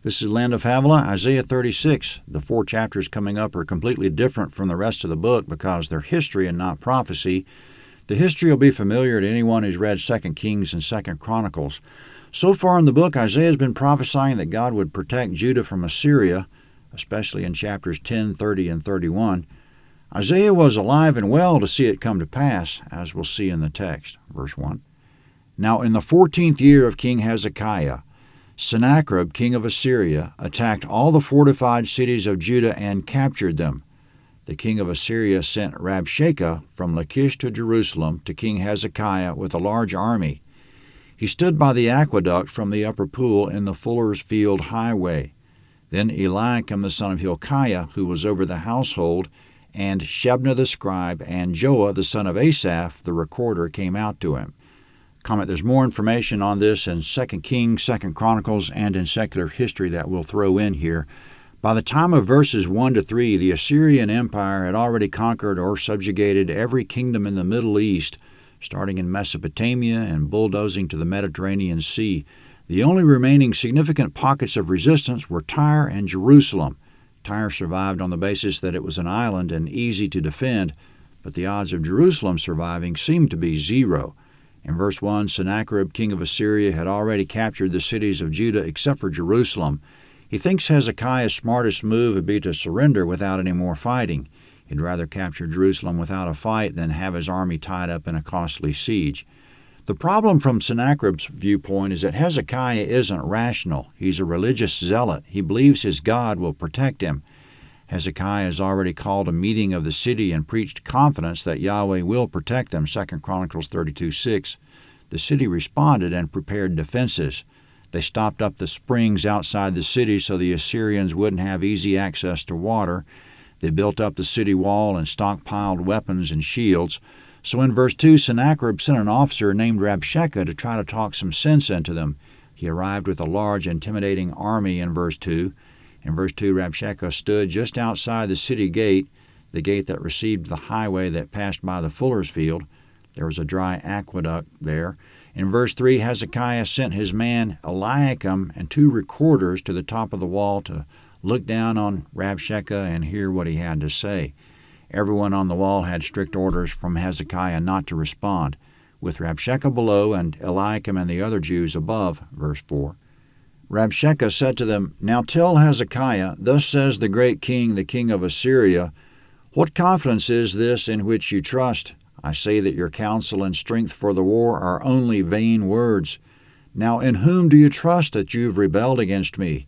This is Land of Havilah, Isaiah 36. The 4 chapters coming up are completely different from the rest of the book because they're history and not prophecy. The history will be familiar to anyone who's read 2 Kings and 2 Chronicles. So far in the book, Isaiah has been prophesying that God would protect Judah from Assyria, especially in chapters 10, 30, and 31. Isaiah was alive and well to see it come to pass, as we'll see in the text. Verse 1. Now in the 14th year of King Hezekiah, Sennacherib, king of Assyria, attacked all the fortified cities of Judah and captured them. The king of Assyria sent Rabshakeh from Lachish to Jerusalem to King Hezekiah with a large army. He stood by the aqueduct from the upper pool in the Fuller's Field highway. Then Eliakim the son of Hilkiah, who was over the household, and Shebna the scribe, and Joah the son of Asaph the recorder came out to him. Comment, there's more information on this in 2 Kings, 2 Chronicles, and in secular history that we'll throw in here. By the time of verses 1 to 3, the Assyrian Empire had already conquered or subjugated every kingdom in the Middle East, starting in Mesopotamia and bulldozing to the Mediterranean Sea. The only remaining significant pockets of resistance were Tyre and Jerusalem. Tyre survived on the basis that it was an island and easy to defend, but the odds of Jerusalem surviving seemed to be zero. In verse 1, Sennacherib, king of Assyria, had already captured the cities of Judah except for Jerusalem. He thinks Hezekiah's smartest move would be to surrender without any more fighting. He'd rather capture Jerusalem without a fight than have his army tied up in a costly siege. The problem from Sennacherib's viewpoint is that Hezekiah isn't rational. He's a religious zealot. He believes his God will protect him. Hezekiah has already called a meeting of the city and preached confidence that Yahweh will protect them, 2 Chronicles 32:6. The city responded and prepared defenses. They stopped up the springs outside the city so the Assyrians wouldn't have easy access to water. They built up the city wall and stockpiled weapons and shields. So in verse 2, Sennacherib sent an officer named Rabshakeh to try to talk some sense into them. He arrived with a large, intimidating army in verse 2. In verse 2, Rabshakeh stood just outside the city gate, the gate that received the highway that passed by the Fuller's Field. There was a dry aqueduct there. In verse 3, Hezekiah sent his man Eliakim and 2 recorders to the top of the wall to look down on Rabshakeh and hear what he had to say. Everyone on the wall had strict orders from Hezekiah not to respond, with Rabshakeh below and Eliakim and the other Jews above. Verse 4. Rabshakeh said to them, Now tell Hezekiah, Thus says the great king, the king of Assyria, What confidence is this in which you trust? I say that your counsel and strength for the war are only vain words. Now in whom do you trust that you've rebelled against me?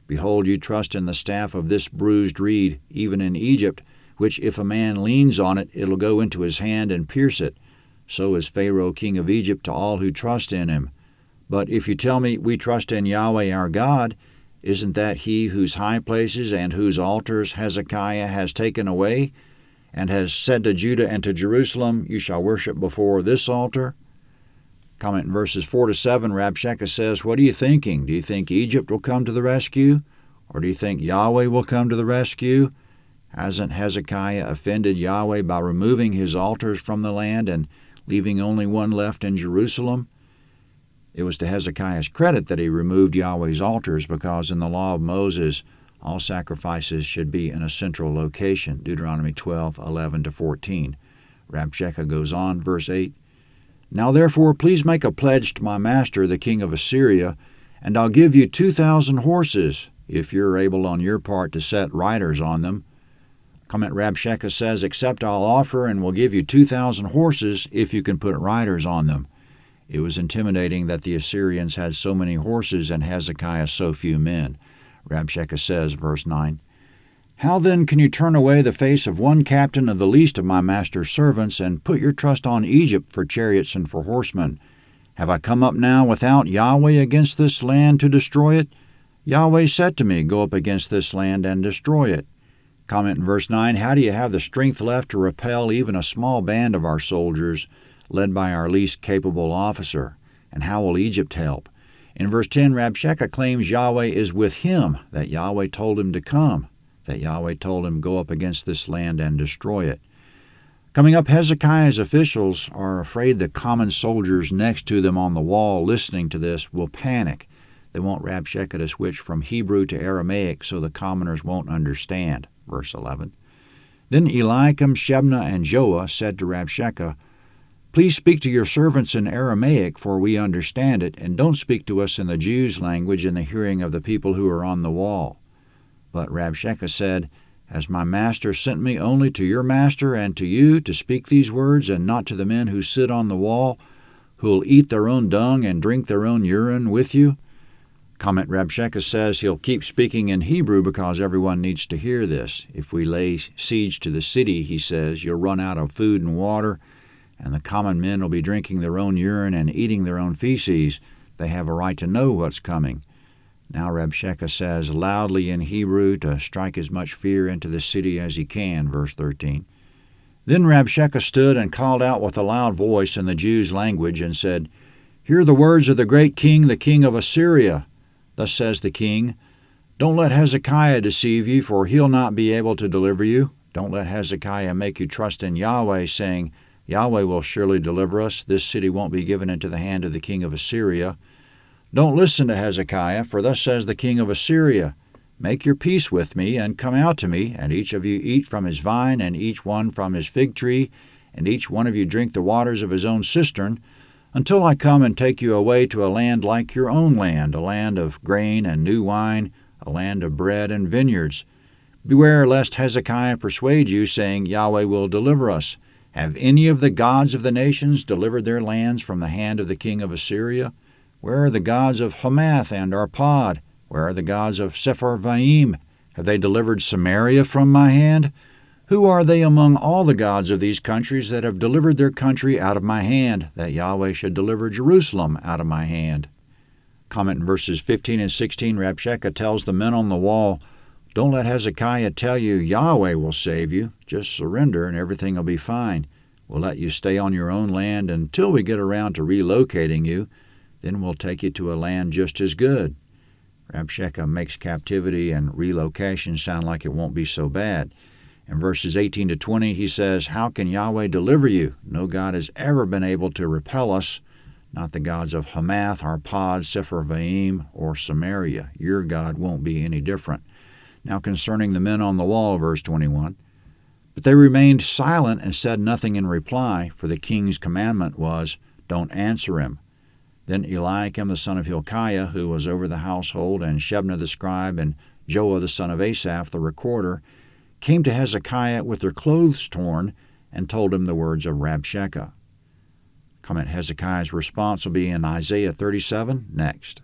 Behold, you trust in the staff of this bruised reed, even in Egypt, which if a man leans on it, it'll go into his hand and pierce it. So is Pharaoh king of Egypt to all who trust in him. But if you tell me, we trust in Yahweh our God, isn't that he whose high places and whose altars Hezekiah has taken away, and has said to Judah and to Jerusalem, You shall worship before this altar? Comment in verses 4 to 7, Rabshakeh says, What are you thinking? Do you think Egypt will come to the rescue? Or do you think Yahweh will come to the rescue? Hasn't Hezekiah offended Yahweh by removing his altars from the land and leaving only one left in Jerusalem? It was to Hezekiah's credit that he removed Yahweh's altars because in the law of Moses, all sacrifices should be in a central location, Deuteronomy 12:11-14. Rabshakeh goes on, verse 8, Now therefore please make a pledge to my master, the king of Assyria, and I'll give you 2,000 horses, if you're able on your part to set riders on them. Comment Rabshakeh says, Except I'll offer and will give you 2,000 horses if you can put riders on them. It was intimidating that the Assyrians had so many horses and Hezekiah so few men. Rabshakeh says, verse 9, How then can you turn away the face of one captain of the least of my master's servants and put your trust on Egypt for chariots and for horsemen? Have I come up now without Yahweh against this land to destroy it? Yahweh said to me, Go up against this land and destroy it. Comment in verse 9, How do you have the strength left to repel even a small band of our soldiers, led by our least capable officer? And how will Egypt help? In verse 10, Rabshakeh claims Yahweh is with him, that Yahweh told him to come, that Yahweh told him, Go up against this land and destroy it. Coming up, Hezekiah's officials are afraid the common soldiers next to them on the wall listening to this will panic. They want Rabshakeh to switch from Hebrew to Aramaic so the commoners won't understand. Verse 11. Then Eliakim, Shebna, and Joah said to Rabshakeh, Please speak to your servants in Aramaic, for we understand it, and don't speak to us in the Jews' language in the hearing of the people who are on the wall. But Rabshakeh said, Has my master sent me only to your master and to you to speak these words, and not to the men who sit on the wall, who will eat their own dung and drink their own urine with you? Comment Rabshakeh says he'll keep speaking in Hebrew because everyone needs to hear this. If we lay siege to the city, he says, you'll run out of food and water, and the common men will be drinking their own urine and eating their own feces. They have a right to know what's coming. Now Rabshakeh says loudly in Hebrew to strike as much fear into the city as he can, verse 13. Then Rabshakeh stood and called out with a loud voice in the Jews' language and said, Hear the words of the great king, the king of Assyria. Thus says the king, Don't let Hezekiah deceive you, for he'll not be able to deliver you. Don't let Hezekiah make you trust in Yahweh, saying, Yahweh will surely deliver us. This city won't be given into the hand of the king of Assyria. Don't listen to Hezekiah, for thus says the king of Assyria, Make your peace with me, and come out to me, and each of you eat from his vine, and each one from his fig tree, and each one of you drink the waters of his own cistern, until I come and take you away to a land like your own land, a land of grain and new wine, a land of bread and vineyards. Beware lest Hezekiah persuade you, saying, Yahweh will deliver us. Have any of the gods of the nations delivered their lands from the hand of the king of Assyria? Where are the gods of Hamath and Arpad? Where are the gods of Sepharvaim? Have they delivered Samaria from my hand? Who are they among all the gods of these countries that have delivered their country out of my hand, that Yahweh should deliver Jerusalem out of my hand? Comment in verses 15 and 16, Rabshakeh tells the men on the wall, Don't let Hezekiah tell you Yahweh will save you. Just surrender and everything will be fine. We'll let you stay on your own land until we get around to relocating you. Then we'll take you to a land just as good. Rabshakeh makes captivity and relocation sound like it won't be so bad. In verses 18 to 20, he says, How can Yahweh deliver you? No God has ever been able to repel us, not the gods of Hamath, Arpad, Sepharvaim, or Samaria. Your God won't be any different. Now concerning the men on the wall, verse 21, But they remained silent and said nothing in reply, for the king's commandment was, Don't answer him. Then Eliakim the son of Hilkiah, who was over the household, and Shebna the scribe, and Joah the son of Asaph the recorder, came to Hezekiah with their clothes torn, and told him the words of Rabshakeh. Comment Hezekiah's response will be in Isaiah 37 next.